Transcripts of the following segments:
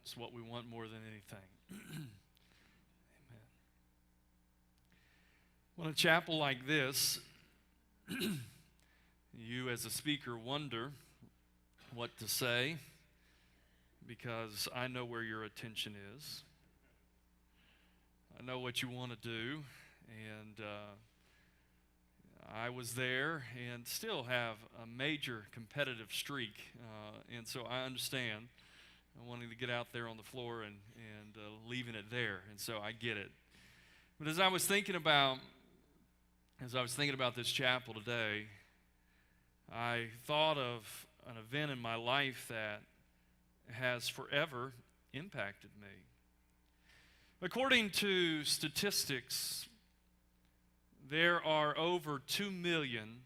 It's what we want more than anything. Amen. Well, in a chapel like this, you as a speaker wonder what to say, because I know where your attention is. I know what you want to do, and I was there and still have a major competitive streak, and so I understand wanting to get out there on the floor and leaving it there, and so I get it. But as I was thinking about this chapel today, I thought of an event in my life that has forever impacted me. According to statistics, there are over 2 million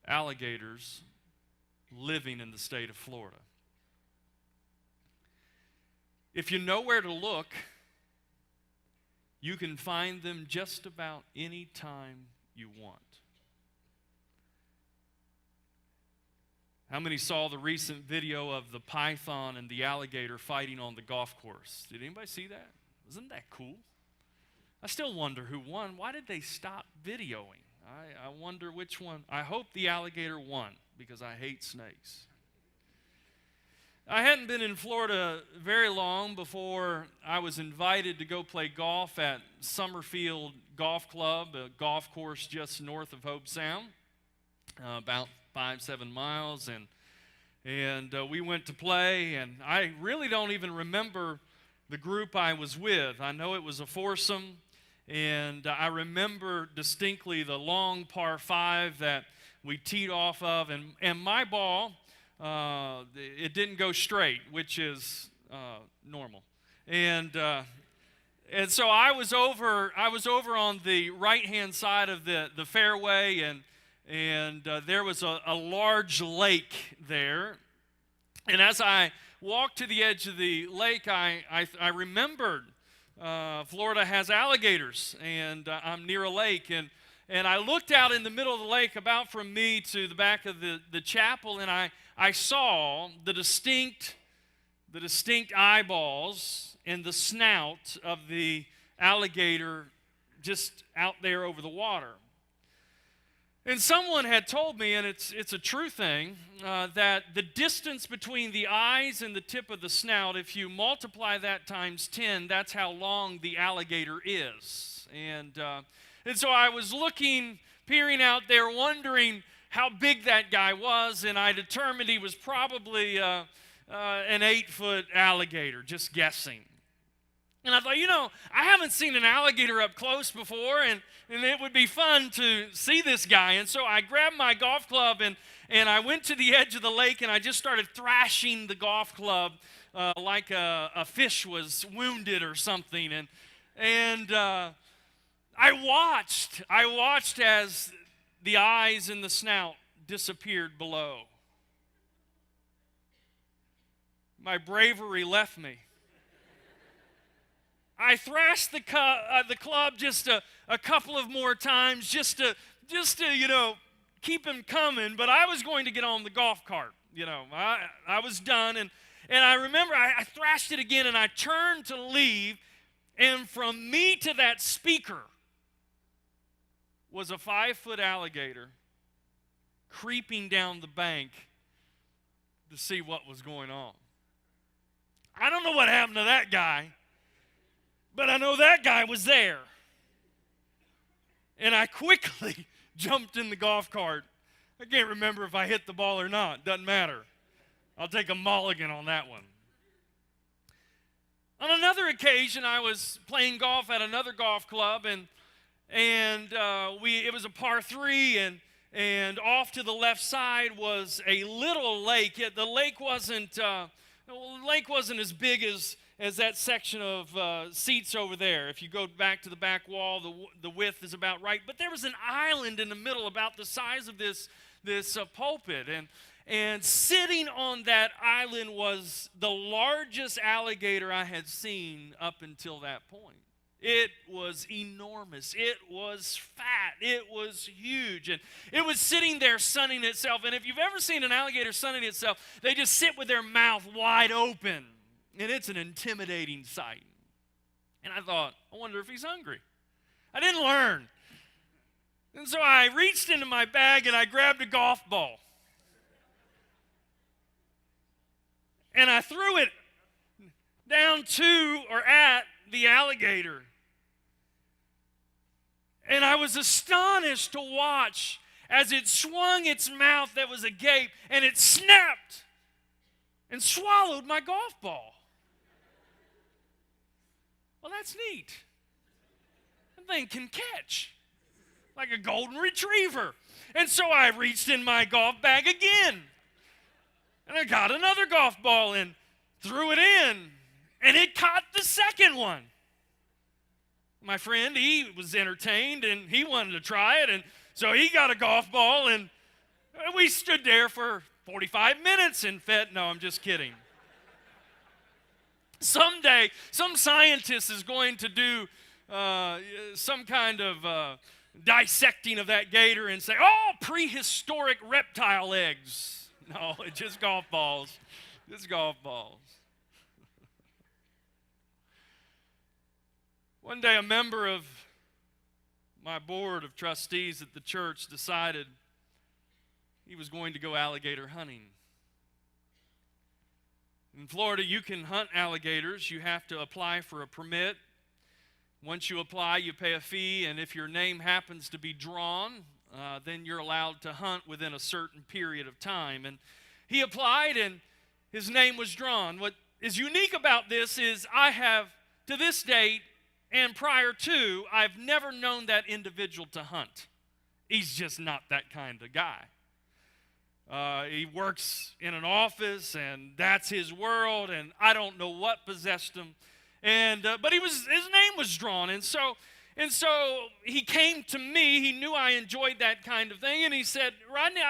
alligators living in the state of Florida. If you know where to look, you can find them just about any time you want. How many saw the recent video of the python and the alligator fighting on the golf course? Did anybody see that? Isn't that cool? I still wonder who won. Why did they stop videoing? I wonder which one. I hope the alligator won, because I hate snakes. I hadn't been in Florida very long before I was invited to go play golf at Summerfield Golf Club, a golf course just north of Hobe Sound, about 5-7 miles, and we went to play, and I really don't even remember the group I was with. I know it was a foursome, and I remember distinctly the long par 5 that we teed off of, and my ball, it didn't go straight, which is normal, and so I was over on the right-hand side of the fairway, and there was a large lake there, and as I walked to the edge of the lake, I remembered Florida has alligators, and I'm near a lake, and I looked out in the middle of the lake, about from me to the back of the chapel, and I saw the distinct eyeballs and the snout of the alligator just out there over the water. And someone had told me, and it's a true thing, that the distance between the eyes and the tip of the snout, if you multiply that times 10, that's how long the alligator is. And so I was peering out there, wondering how big that guy was, and I determined he was probably an 8-foot alligator, just guessing. And I thought, I haven't seen an alligator up close before, and it would be fun to see this guy. And so I grabbed my golf club, and I went to the edge of the lake, and I just started thrashing the golf club like a fish was wounded or something. And I watched as the eyes and the snout disappeared below. My bravery left me. I thrashed the club just a couple of more times, just to keep him coming. But I was going to get on the golf cart. I was done, and I remember I thrashed it again, and I turned to leave, and from me to that speaker was a 5-foot alligator creeping down the bank to see what was going on. I don't know what happened to that guy, but I know that guy was there. And I quickly jumped in the golf cart. I can't remember if I hit the ball or not. Doesn't matter. I'll take a mulligan on that one. On another occasion, I was playing golf at another golf club, and it was a par 3, and off to the left side was a little lake. The lake wasn't as big as that section of seats over there. If you go back to the back wall, the width is about right. But there was an island in the middle about the size of this pulpit. And sitting on that island was the largest alligator I had seen up until that point. It was enormous. It was fat. It was huge. And it was sitting there sunning itself. And if you've ever seen an alligator sunning itself, they just sit with their mouth wide open. And it's an intimidating sight. And I thought, I wonder if he's hungry. I didn't learn. And so I reached into my bag and I grabbed a golf ball. And I threw it down to or at the alligator. And I was astonished to watch as it swung its mouth that was agape and it snapped and swallowed my golf ball. Well, that's neat. That thing can catch like a golden retriever. And so I reached in my golf bag again. And I got another golf ball and threw it in. And it caught the second one. My friend, he was entertained and he wanted to try it. And so he got a golf ball and we stood there for 45 minutes and fed. No, I'm just kidding. Someday, some scientist is going to do some kind of dissecting of that gator and say, oh, prehistoric reptile eggs. No, it's just golf balls. Just golf balls. One day, a member of my board of trustees at the church decided he was going to go alligator hunting. In Florida, you can hunt alligators. You have to apply for a permit. Once you apply, you pay a fee, and if your name happens to be drawn, then you're allowed to hunt within a certain period of time. And he applied, and his name was drawn. What is unique about this is I have, to this date, and prior to, I've never known that individual to hunt. He's just not that kind of guy. He works in an office, and that's his world, and I don't know what possessed him. And but his name was drawn, and so he came to me. He knew I enjoyed that kind of thing, and he said, Rodney,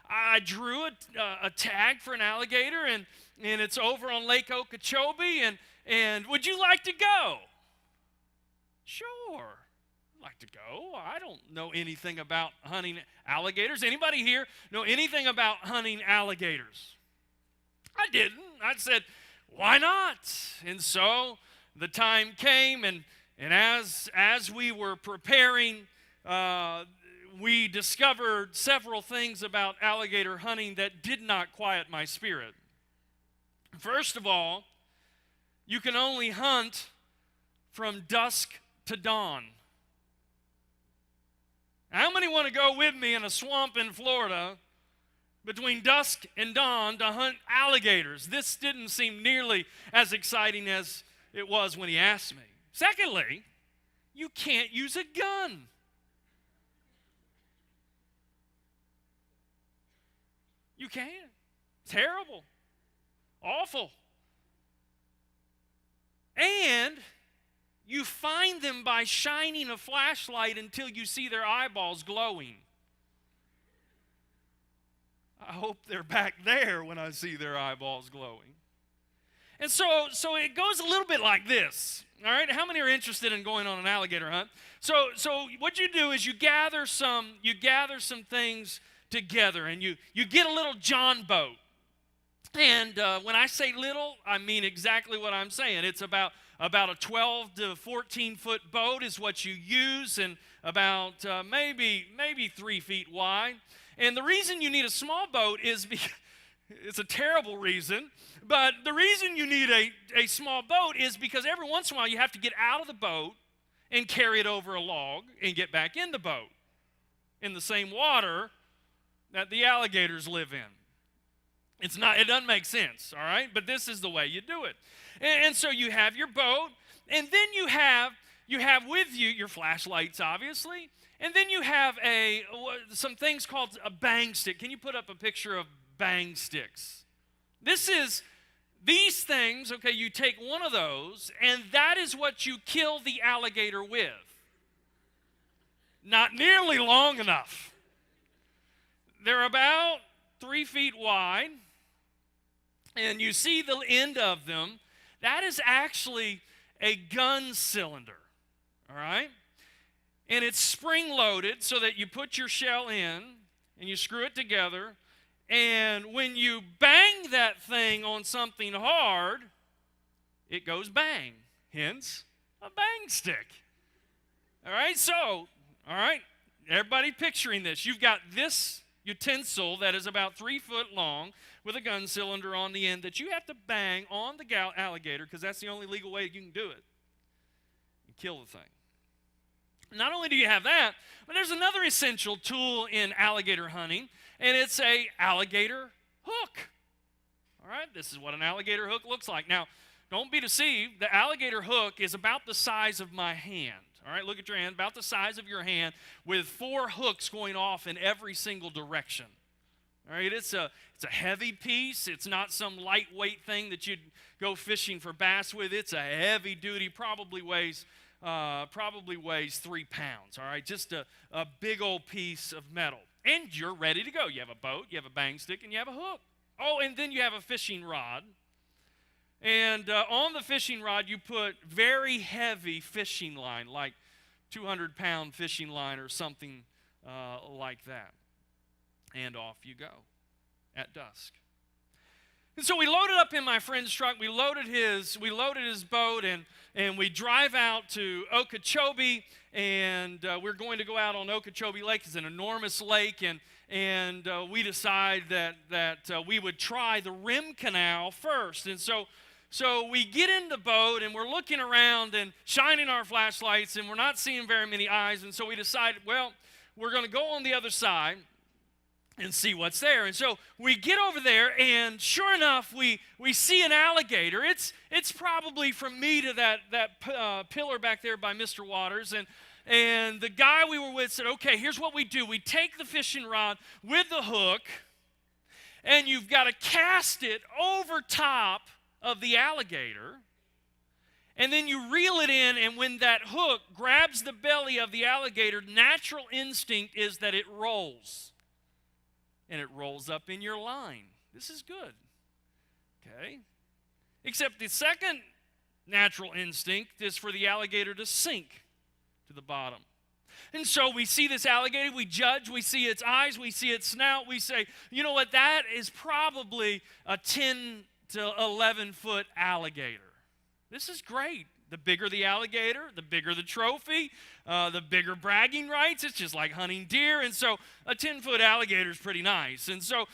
I drew a tag for an alligator, and it's over on Lake Okeechobee, and would you like to go? Sure. Like to go. I don't know anything about hunting alligators. Anybody here know anything about hunting alligators? I didn't. I said, why not? And so the time came, and as we were preparing, we discovered several things about alligator hunting that did not quiet my spirit. First of all, you can only hunt from dusk to dawn. How many want to go with me in a swamp in Florida between dusk and dawn to hunt alligators? This didn't seem nearly as exciting as it was when he asked me. Secondly, you can't use a gun. You can't. Terrible. Awful. And you find them by shining a flashlight until you see their eyeballs glowing. I hope they're back there when I see their eyeballs glowing. And so it goes a little bit like this. All right, how many are interested in going on an alligator hunt? So what you do is you gather some things together, and you get a little John boat. And when I say little, I mean exactly what I'm saying. It's about a 12 to 14 foot boat is what you use, and about maybe 3 feet wide. And the reason you need a small boat is because it's a terrible reason, but the reason you need a small boat is because every once in a while you have to get out of the boat and carry it over a log and get back in the boat in the same water that the alligators live in. It doesn't make sense, all right? But this is the way you do it. And so you have your boat, and then you have with you your flashlights, obviously, and then you have some things called a bang stick. Can you put up a picture of bang sticks? These things, okay, you take one of those, and that is what you kill the alligator with. Not nearly long enough. They're about 3 feet wide, and you see the end of them. That is actually a gun cylinder, all right? And it's spring-loaded so that you put your shell in, and you screw it together, and when you bang that thing on something hard, it goes bang. Hence, a bang stick. All right, so, all right, everybody picturing this. You've got this utensil that is about 3 foot long with a gun cylinder on the end that you have to bang on the alligator because that's the only legal way you can do it and kill the thing. Not only do you have that, but there's another essential tool in alligator hunting, and it's a alligator hook. All right, this is what an alligator hook looks like. Now, don't be deceived. The alligator hook is about the size of my hand. All right, look at your hand, about the size of your hand with 4 hooks going off in every single direction. All right, it's a heavy piece. It's not some lightweight thing that you'd go fishing for bass with. It's a heavy duty, probably weighs 3 pounds. All right, just a big old piece of metal. And you're ready to go. You have a boat, you have a bang stick, and you have a hook. Oh, and then you have a fishing rod. And on the fishing rod, you put very heavy fishing line, like 200-pound fishing line or something like that. And off you go at dusk. And so we loaded up in my friend's truck. We loaded his boat, and we drive out to Okeechobee, and we're going to go out on Okeechobee Lake. It's an enormous lake, and we decide that we would try the rim canal first. And so we get in the boat, and we're looking around and shining our flashlights, and we're not seeing very many eyes. And so we decided, well, we're going to go on the other side and see what's there. And so we get over there, and sure enough, we see an alligator. It's probably from me to that pillar back there by Mr. Waters. And the guy we were with said, okay, here's what we do. We take the fishing rod with the hook, and you've got to cast it over top of the alligator, and then you reel it in, and when that hook grabs the belly of the alligator, natural instinct is that it rolls. And it rolls up in your line. This is good. Okay? Except the second natural instinct is for the alligator to sink to the bottom. And so we see this alligator, we judge, we see its eyes, we see its snout, we say, you know what, that is probably a 10 to 11 foot alligator. This is great. The bigger the alligator, the bigger the trophy, the bigger bragging rights. It's just like hunting deer. And so a 10-foot alligator is pretty nice. And so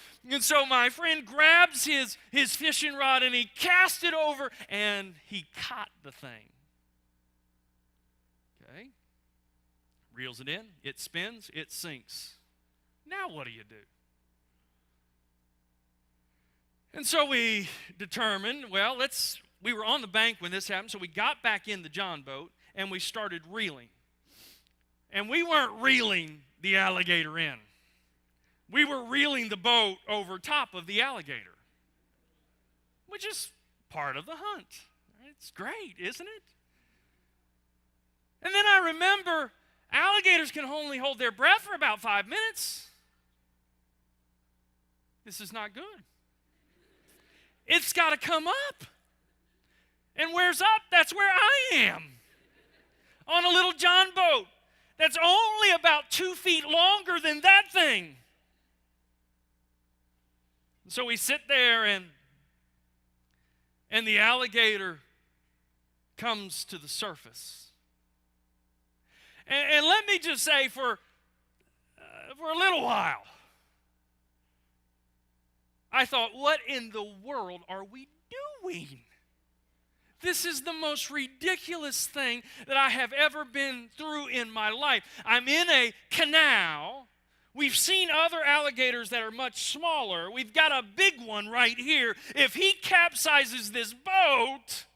my friend grabs his fishing rod and he casts it over and he caught the thing. Okay? Reels it in, it spins, it sinks. Now what do you do? And so we determined, well, we were on the bank when this happened, so we got back in the John boat, and we started reeling. And we weren't reeling the alligator in. We were reeling the boat over top of the alligator, which is part of the hunt. It's great, isn't it? And then I remember alligators can only hold their breath for about 5 minutes. This is not good. It's got to come up. And where's up? That's where I am. On a little John boat that's only about 2 feet longer than that thing. And so we sit there, and the alligator comes to the surface. And let me just say, for a little while, I thought, what in the world are we doing? This is the most ridiculous thing that I have ever been through in my life. I'm in a canal. We've seen other alligators that are much smaller. We've got a big one right here. If he capsizes this boat,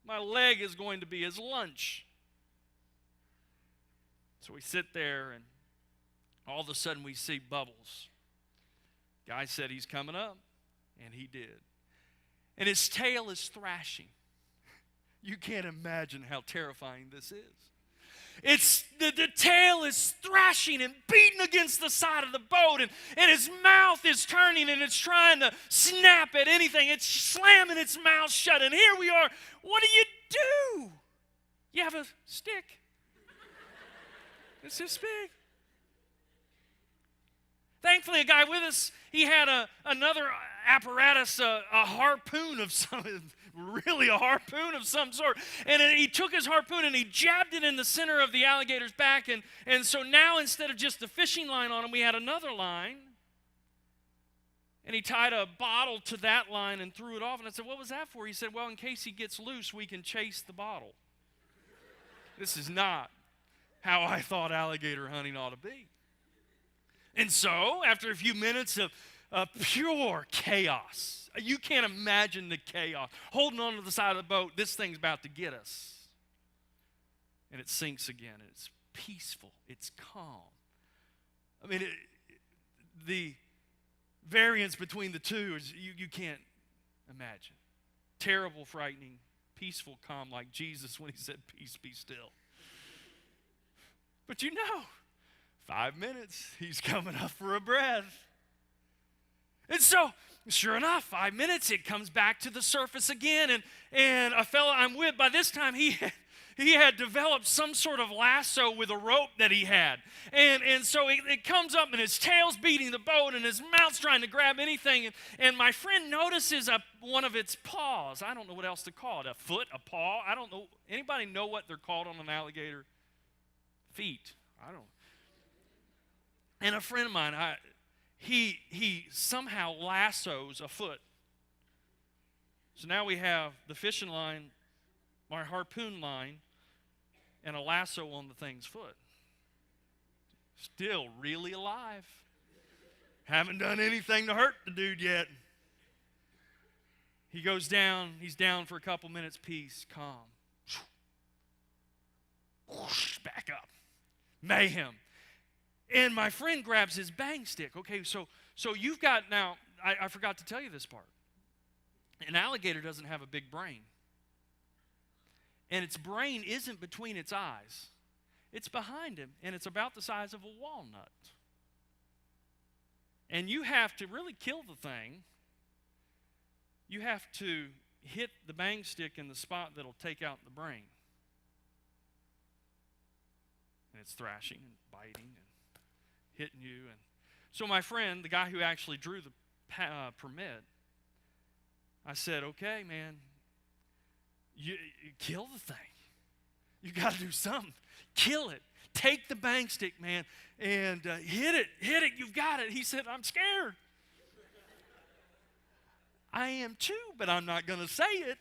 my leg is going to be his lunch. So we sit there, and all of a sudden we see bubbles. Guy said he's coming up, and he did. And his tail is thrashing. You can't imagine how terrifying this is. It's the tail is thrashing and beating against the side of the boat, and his mouth is turning, and it's trying to snap at anything. It's slamming its mouth shut, and here we are. What do? You have a stick. It's this big. Thankfully, a guy with us, he had another apparatus, a harpoon of some, really a harpoon of some sort. And he took his harpoon and he jabbed it in the center of the alligator's back. And so now instead of just the fishing line on him, we had another line. And he tied a bottle to that line and threw it off. And I said, what was that for? He said, well, in case he gets loose, we can chase the bottle. This is not how I thought alligator hunting ought to be. And so, after a few minutes of pure chaos, you can't imagine the chaos. Holding on to the side of the boat, this thing's about to get us. And it sinks again. And it's peaceful. It's calm. I mean, the variance between the two is you can't imagine. Terrible, frightening, peaceful, calm, like Jesus when he said, peace, be still. But 5 minutes, he's coming up for a breath. And so, sure enough, 5 minutes, it comes back to the surface again. And a fellow I'm with, by this time, he had developed some sort of lasso with a rope that he had. And so it comes up and his tail's beating the boat and his mouth's trying to grab anything. And my friend notices one of its paws. I don't know what else to call it. A foot, a paw. I don't know. Anybody know what they're called on an alligator? Feet. I don't. And a friend of mine, he somehow lassos a foot. So now we have the fishing line, my harpoon line, and a lasso on the thing's foot. Still really alive. Haven't done anything to hurt the dude yet. He goes down. He's down for a couple minutes. Peace, calm. Whoosh, back up. Mayhem. And my friend grabs his bang stick. Okay, so you've got now, I forgot to tell you this part. An alligator doesn't have a big brain. And its brain isn't between its eyes. It's behind him, and it's about the size of a walnut. And you have to really kill the thing. You have to hit the bang stick in the spot that'll take out the brain. And it's thrashing and biting and hitting you. And so my friend, the guy who actually drew the permit, I said, okay, man, you kill the thing. You got to do something. Kill it. Take the bang stick, man, and hit it. You've got it. He said, I'm scared. I am too, but I'm not going to say it.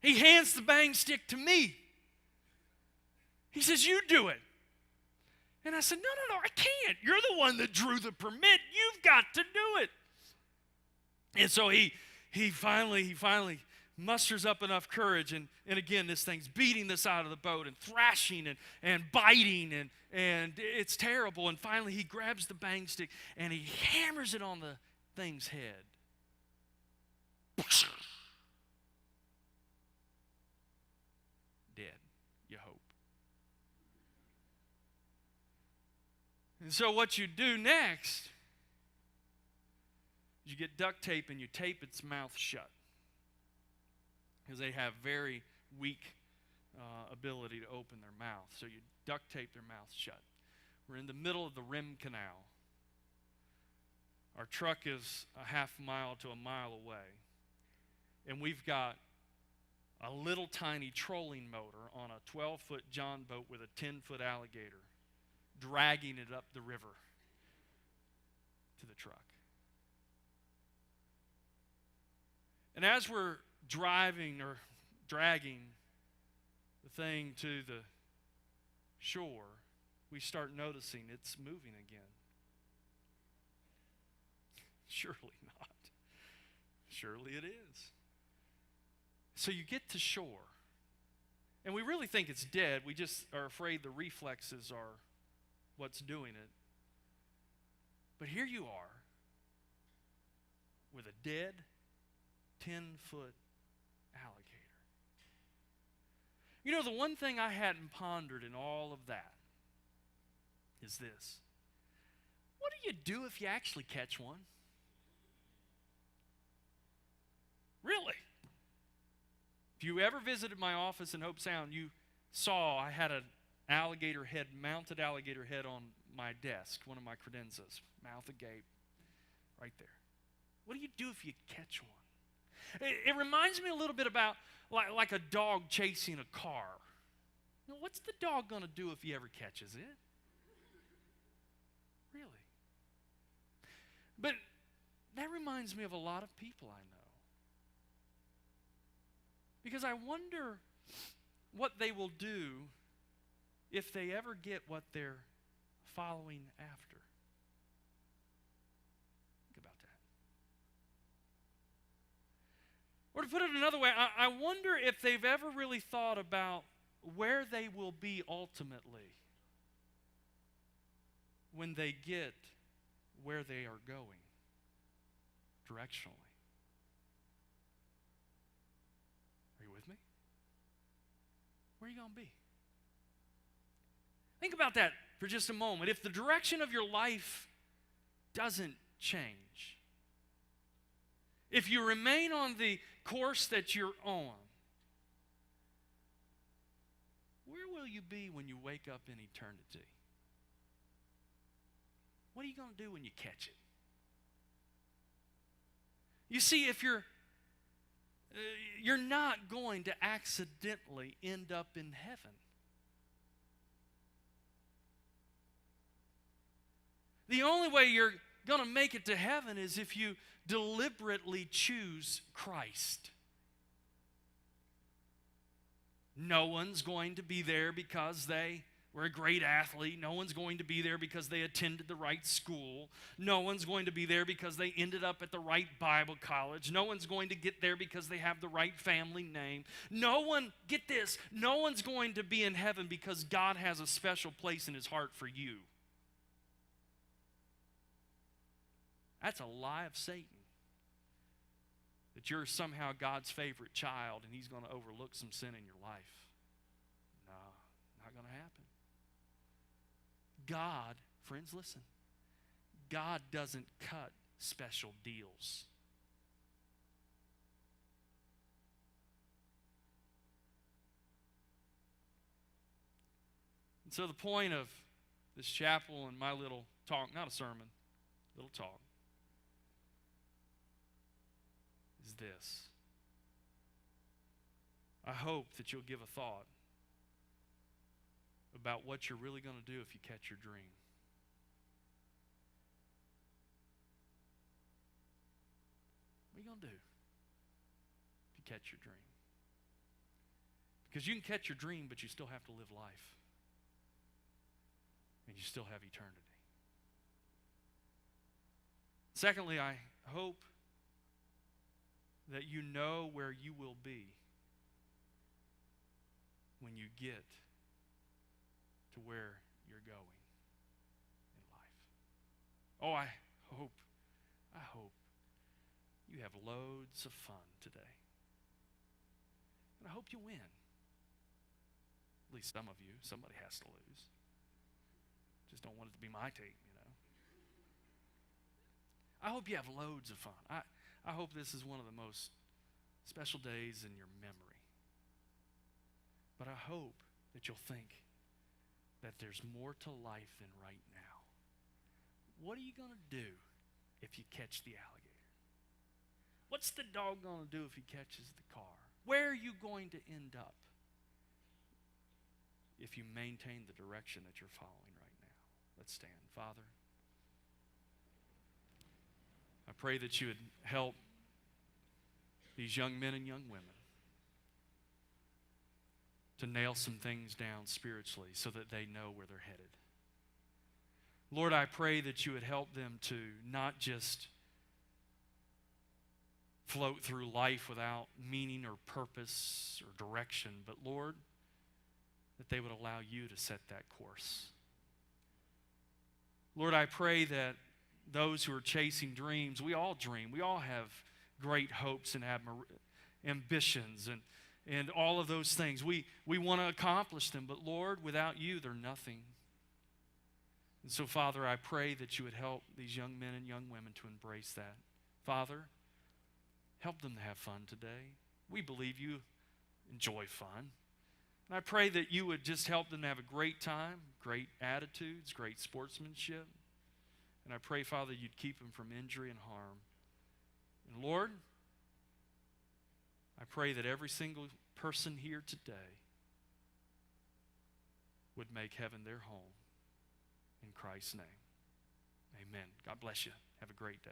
He hands the bang stick to me. He says, you do it. And I said, no, I can't. You're the one that drew the permit. You've got to do it. And so he finally musters up enough courage. And again, this thing's beating the side of the boat and thrashing and biting. And it's terrible. And finally, he grabs the bang stick and he hammers it on the thing's head. Dead, you hope. And so what you do next is you get duct tape and you tape its mouth shut. Because they have very weak ability to open their mouth. So you duct tape their mouth shut. We're in the middle of the rim canal. Our truck is a half mile to a mile away. And we've got a little tiny trolling motor on a 12-foot John boat with a 10-foot alligator, dragging it up the river to the truck. And as we're driving or dragging the thing to the shore, we start noticing it's moving again. Surely not. Surely it is. So you get to shore, and we really think it's dead. We just are afraid the reflexes are what's doing it. But here you are with a dead 10-foot alligator. You know, the one thing I hadn't pondered in all of that is this. What do you do if you actually catch one? Really? If you ever visited my office in Hope Sound, you saw I had a alligator head, mounted alligator head on my desk, one of my credenzas, mouth agape, right there. What do you do if you catch one? It reminds me a little bit about like a dog chasing a car. You know, what's the dog going to do if he ever catches it? Really? But that reminds me of a lot of people I know. Because I wonder what they will do if they ever get what they're following after. Think about that. Or to put it another way, I wonder if they've ever really thought about where they will be ultimately when they get where they are going directionally. Are you with me? Where are you going to be? Think about that for just a moment. If the direction of your life doesn't change, if you remain on the course that you're on, where will you be when you wake up in eternity? What are you going to do when you catch it? You see, if you're not going to accidentally end up in heaven. The only way you're going to make it to heaven is if you deliberately choose Christ. No one's going to be there because they were a great athlete. No one's going to be there because they attended the right school. No one's going to be there because they ended up at the right Bible college. No one's going to get there because they have the right family name. No one, get this, no one's going to be in heaven because God has a special place in his heart for you. That's a lie of Satan. That you're somehow God's favorite child and he's going to overlook some sin in your life. No, not going to happen. God, friends, listen. God doesn't cut special deals. And so the point of this chapel and my little talk, not a sermon, little talk, is this. I hope that you'll give a thought about what you're really going to do if you catch your dream. What are you going to do if you catch your dream? Because you can catch your dream, but you still have to live life. And you still have eternity. Secondly, I hope that you know where you will be when you get to where you're going in life. Oh, I hope you have loads of fun today. And I hope you win. At least some of you. Somebody has to lose. Just don't want it to be my team, you know. I hope you have loads of fun. I hope this is one of the most special days in your memory. But I hope that you'll think that there's more to life than right now. What are you going to do if you catch the alligator? What's the dog going to do if he catches the car? Where are you going to end up if you maintain the direction that you're following right now? Let's stand. Father, I pray that you would help these young men and young women to nail some things down spiritually so that they know where they're headed. Lord, I pray that you would help them to not just float through life without meaning or purpose or direction, but Lord, that they would allow you to set that course. Lord, I pray that those who are chasing dreams, we all dream. We all have great hopes and ambitions and all of those things. We want to accomplish them, but Lord, without you, they're nothing. And so, Father, I pray that you would help these young men and young women to embrace that. Father, help them to have fun today. We believe you enjoy fun. And I pray that you would just help them to have a great time, great attitudes, great sportsmanship. And I pray, Father, you'd keep them from injury and harm. And Lord, I pray that every single person here today would make heaven their home. In Christ's name, amen. God bless you. Have a great day.